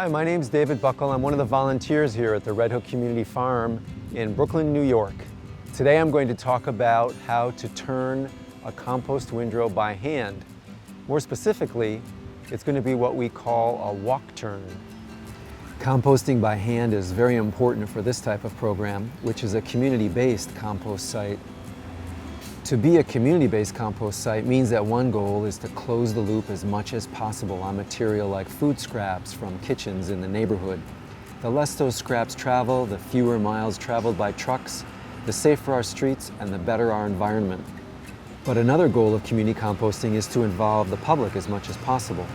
Hi, my name's David Buckel. I'm one of the volunteers here at the Red Hook Community Farm in Brooklyn, New York. Today I'm going to talk about how to turn a compost windrow by hand. More specifically, it's going to be what we call a walk turn. Composting by hand is very important for this type of program, which is a community-based compost site. To be a community-based compost site means that one goal is to close the loop as much as possible on material like food scraps from kitchens in the neighborhood. The less those scraps travel, the fewer miles traveled by trucks, the safer our streets and the better our environment. But another goal of community composting is to involve the public as much as possible.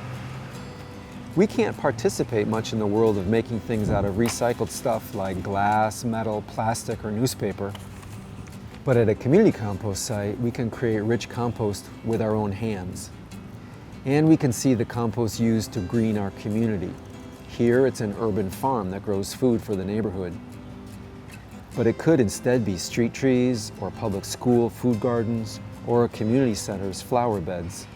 We can't participate much in the world of making things out of recycled stuff like glass, metal, plastic, or newspaper. But at a community compost site, we can create rich compost with our own hands. And we can see the compost used to green our community. Here, it's an urban farm that grows food for the neighborhood. But it could instead be street trees, or public school food gardens, or a community center's flower beds.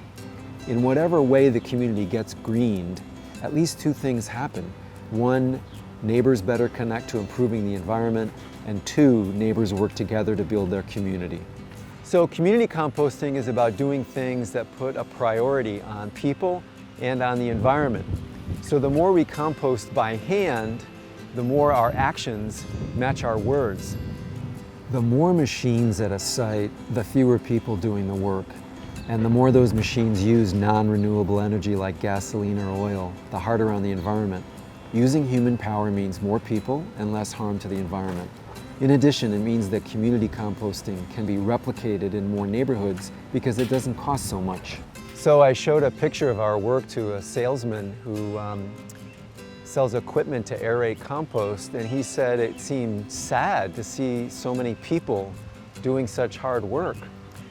In whatever way the community gets greened, at least two things happen. One, neighbors better connect to improving the environment, and two, neighbors work together to build their community. So community composting is about doing things that put a priority on people and on the environment. So the more we compost by hand, the more our actions match our words. The more machines at a site, the fewer people doing the work. And the more those machines use non-renewable energy like gasoline or oil, the harder on the environment. Using human power means more people and less harm to the environment. In addition, it means that community composting can be replicated in more neighborhoods because it doesn't cost so much. So I showed a picture of our work to a salesman who sells equipment to aerate compost, and he said it seemed sad to see so many people doing such hard work.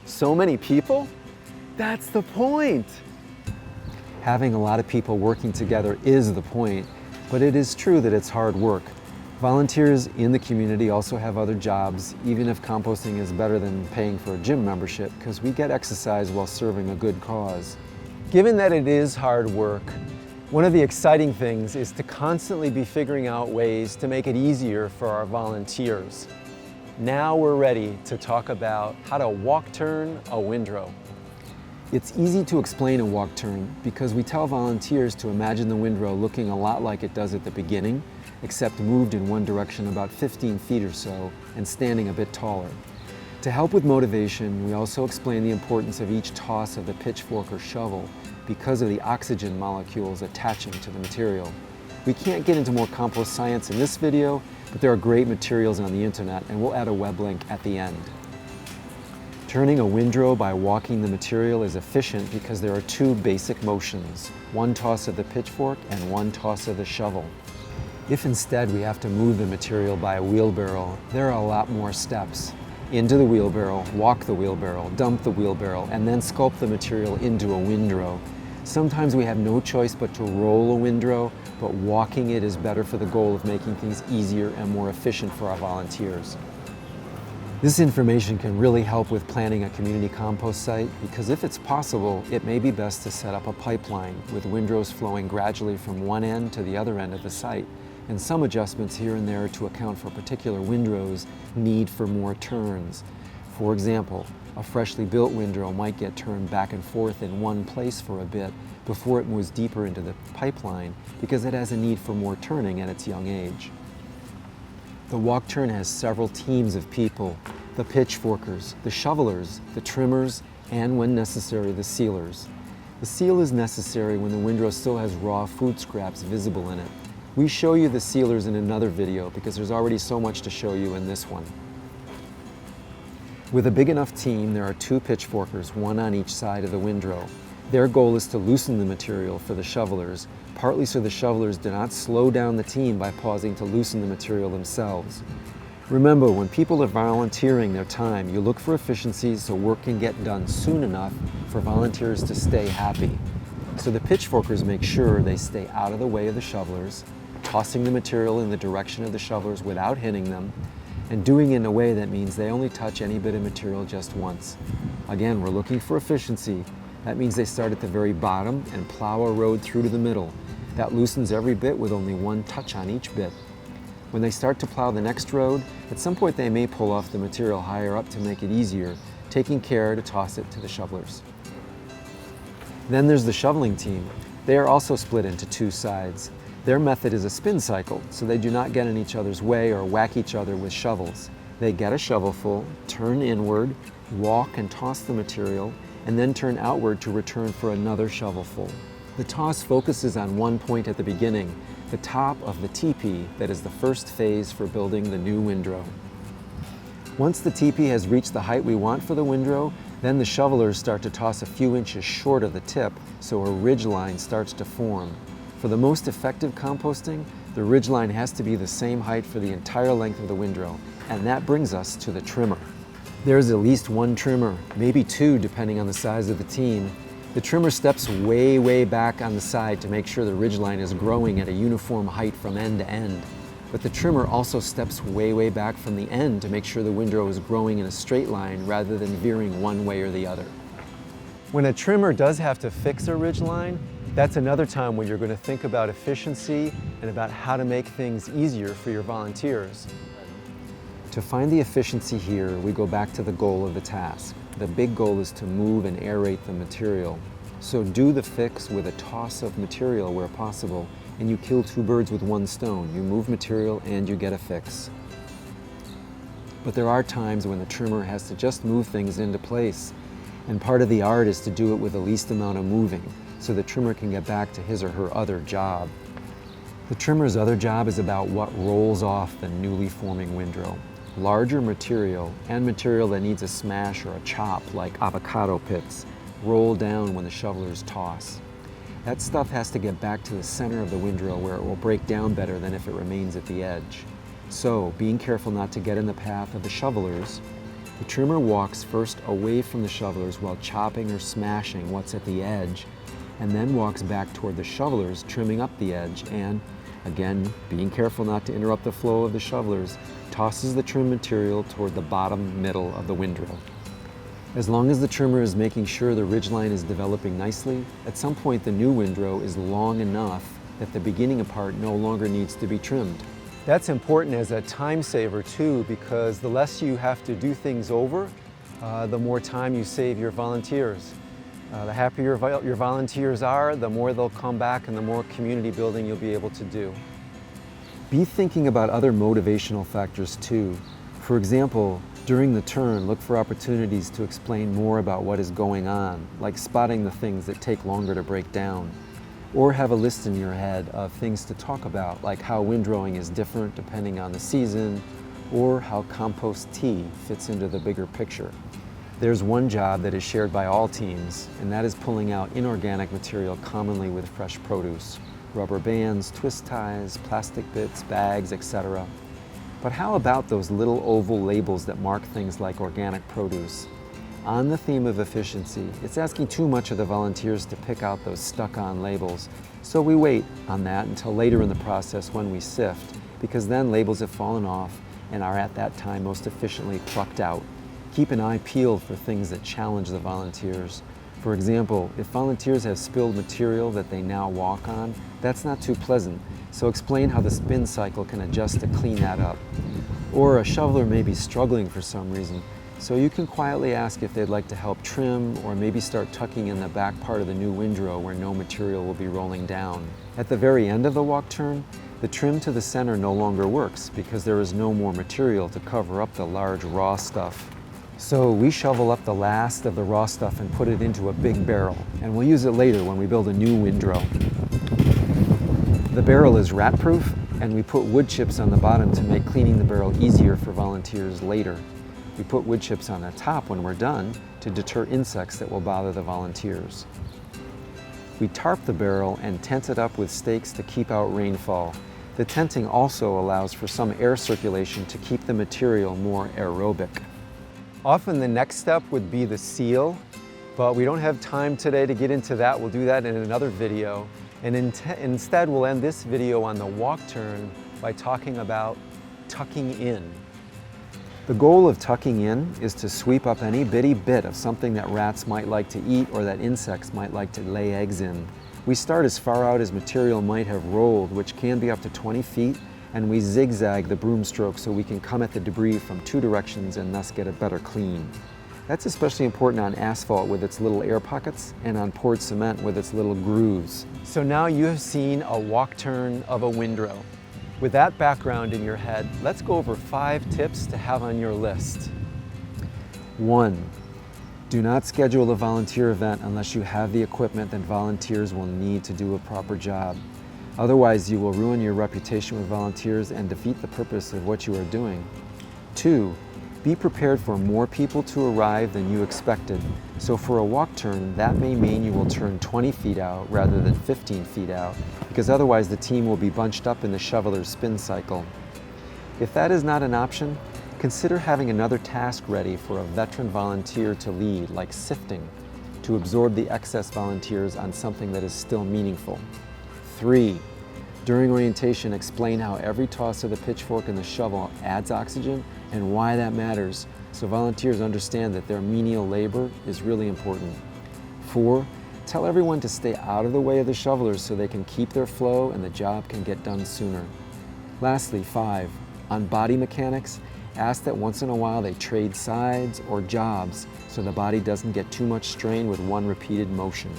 So many people? That's the point! Having a lot of people working together is the point, but it is true that it's hard work. Volunteers in the community also have other jobs, even if composting is better than paying for a gym membership, because we get exercise while serving a good cause. Given that it is hard work, one of the exciting things is to constantly be figuring out ways to make it easier for our volunteers. Now we're ready to talk about how to walk turn a windrow. It's easy to explain a walk turn because we tell volunteers to imagine the windrow looking a lot like it does at the beginning, except moved in one direction about 15 feet or so and standing a bit taller. To help with motivation, we also explain the importance of each toss of the pitchfork or shovel because of the oxygen molecules attaching to the material. We can't get into more compost science in this video, but there are great materials on the internet, and we'll add a web link at the end. Turning a windrow by walking the material is efficient because there are two basic motions, one toss of the pitchfork and one toss of the shovel. If instead we have to move the material by a wheelbarrow, there are a lot more steps. Into the wheelbarrow, walk the wheelbarrow, dump the wheelbarrow, and then sculpt the material into a windrow. Sometimes we have no choice but to roll a windrow, but walking it is better for the goal of making things easier and more efficient for our volunteers. This information can really help with planning a community compost site because if it's possible, it may be best to set up a pipeline with windrows flowing gradually from one end to the other end of the site, and some adjustments here and there to account for particular windrows' need for more turns. For example, a freshly built windrow might get turned back and forth in one place for a bit before it moves deeper into the pipeline because it has a need for more turning at its young age. The walk turn has several teams of people: the pitchforkers, the shovelers, the trimmers, and when necessary, the sealers. The seal is necessary when the windrow still has raw food scraps visible in it. We show you the sealers in another video because there's already so much to show you in this one. With a big enough team, there are two pitchforkers, one on each side of the windrow. Their goal is to loosen the material for the shovelers, partly so the shovelers do not slow down the team by pausing to loosen the material themselves. Remember, when people are volunteering their time, you look for efficiencies so work can get done soon enough for volunteers to stay happy. So the pitchforkers make sure they stay out of the way of the shovelers, tossing the material in the direction of the shovelers without hitting them, and doing it in a way that means they only touch any bit of material just once. Again, we're looking for efficiency. That means they start at the very bottom and plow a road through to the middle. That loosens every bit with only one touch on each bit. When they start to plow the next road, at some point they may pull off the material higher up to make it easier, taking care to toss it to the shovelers. Then there's the shoveling team. They are also split into two sides. Their method is a spin cycle, so they do not get in each other's way or whack each other with shovels. They get a shovelful, turn inward, walk and toss the material, and then turn outward to return for another shovelful. The toss focuses on one point at the beginning, the top of the teepee that is the first phase for building the new windrow. Once the teepee has reached the height we want for the windrow, then the shovelers start to toss a few inches short of the tip, so a ridge line starts to form. For the most effective composting, the ridge line has to be the same height for the entire length of the windrow, and that brings us to the trimmer. There's at least one trimmer, maybe two depending on the size of the team. The trimmer steps way back on the side to make sure the ridge line is growing at a uniform height from end to end. But the trimmer also steps way back from the end to make sure the windrow is growing in a straight line rather than veering one way or the other. When a trimmer does have to fix a ridge line, that's another time when you're going to think about efficiency and about how to make things easier for your volunteers. To find the efficiency here, we go back to the goal of the task. The big goal is to move and aerate the material. So do the fix with a toss of material where possible, and you kill two birds with one stone. You move material and you get a fix. But there are times when the trimmer has to just move things into place, and part of the art is to do it with the least amount of moving, so the trimmer can get back to his or her other job. The trimmer's other job is about what rolls off the newly forming windrow. Larger material and material that needs a smash or a chop, like avocado pits, roll down when the shovelers toss. That stuff has to get back to the center of the windrow where it will break down better than if it remains at the edge. So, being careful not to get in the path of the shovelers, the trimmer walks first away from the shovelers while chopping or smashing what's at the edge, and then walks back toward the shovelers, trimming up the edge, and, again, being careful not to interrupt the flow of the shovelers, tosses the trim material toward the bottom middle of the windrow. As long as the trimmer is making sure the ridgeline is developing nicely, at some point the new windrow is long enough that the beginning part no longer needs to be trimmed. That's important as a time saver too, because the less you have to do things over, the more time you save your volunteers. The happier your volunteers are, the more they'll come back and the more community building you'll be able to do. Be thinking about other motivational factors too. For example, during the turn, look for opportunities to explain more about what is going on, like spotting the things that take longer to break down. Or have a list in your head of things to talk about, like how windrowing is different depending on the season, or how compost tea fits into the bigger picture. There's one job that is shared by all teams, and that is pulling out inorganic material commonly with fresh produce. Rubber bands, twist ties, plastic bits, bags, etc. But how about those little oval labels that mark things like organic produce? On the theme of efficiency, it's asking too much of the volunteers to pick out those stuck-on labels, so we wait on that until later in the process when we sift, because then labels have fallen off and are at that time most efficiently plucked out. Keep an eye peeled for things that challenge the volunteers. For example, if volunteers have spilled material that they now walk on, that's not too pleasant, so explain how the spin cycle can adjust to clean that up. Or a shoveler may be struggling for some reason, so you can quietly ask if they'd like to help trim or maybe start tucking in the back part of the new windrow where no material will be rolling down. At the very end of the walk turn, the trim to the center no longer works because there is no more material to cover up the large raw stuff. So we shovel up the last of the raw stuff and put it into a big barrel, and we'll use it later when we build a new windrow. The barrel is rat-proof, and we put wood chips on the bottom to make cleaning the barrel easier for volunteers later. We put wood chips on the top when we're done to deter insects that will bother the volunteers. We tarp the barrel and tent it up with stakes to keep out rainfall. The tenting also allows for some air circulation to keep the material more aerobic. Often the next step would be the seal, but we don't have time today to get into that. We'll do that in another video. And instead, we'll end this video on the walk turn by talking about tucking in. The goal of tucking in is to sweep up any bitty bit of something that rats might like to eat or that insects might like to lay eggs in. We start as far out as material might have rolled, which can be up to 20 feet, and we zigzag the broom stroke so we can come at the debris from 2 directions and thus get a better clean. That's especially important on asphalt with its little air pockets and on poured cement with its little grooves. So now you have seen a walk turn of a windrow. With that background in your head, let's go over 5 tips to have on your list. 1. Do not schedule a volunteer event unless you have the equipment that volunteers will need to do a proper job. Otherwise, you will ruin your reputation with volunteers and defeat the purpose of what you are doing. 2. Be prepared for more people to arrive than you expected. So for a walk turn, that may mean you will turn 20 feet out rather than 15 feet out, because otherwise the team will be bunched up in the shoveler's spin cycle. If that is not an option, consider having another task ready for a veteran volunteer to lead, like sifting, to absorb the excess volunteers on something that is still meaningful. 3. During orientation, explain how every toss of the pitchfork and the shovel adds oxygen and why that matters, so volunteers understand that their menial labor is really important. 4. Tell everyone to stay out of the way of the shovelers so they can keep their flow and the job can get done sooner. Lastly, 5. On body mechanics, ask that once in a while they trade sides or jobs so the body doesn't get too much strain with one repeated motion.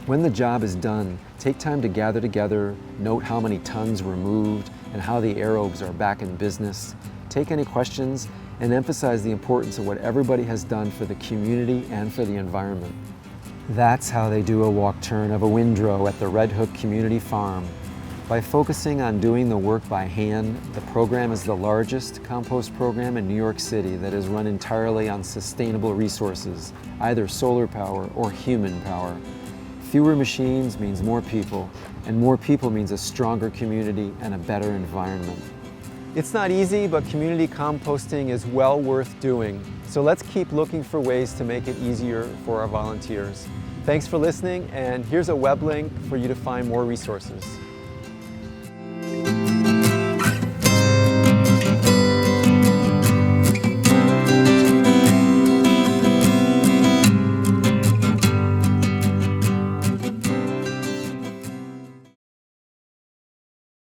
When the job is done, take time to gather together, note how many tons were moved and how the aerobes are back in business. Take any questions and emphasize the importance of what everybody has done for the community and for the environment. That's how they do a walk turn of a windrow at the Red Hook Community Farm. By focusing on doing the work by hand, the program is the largest compost program in New York City that is run entirely on sustainable resources, either solar power or human power. Fewer machines means more people, and more people means a stronger community and a better environment. It's not easy, but community composting is well worth doing. So let's keep looking for ways to make it easier for our volunteers. Thanks for listening, and here's a web link for you to find more resources.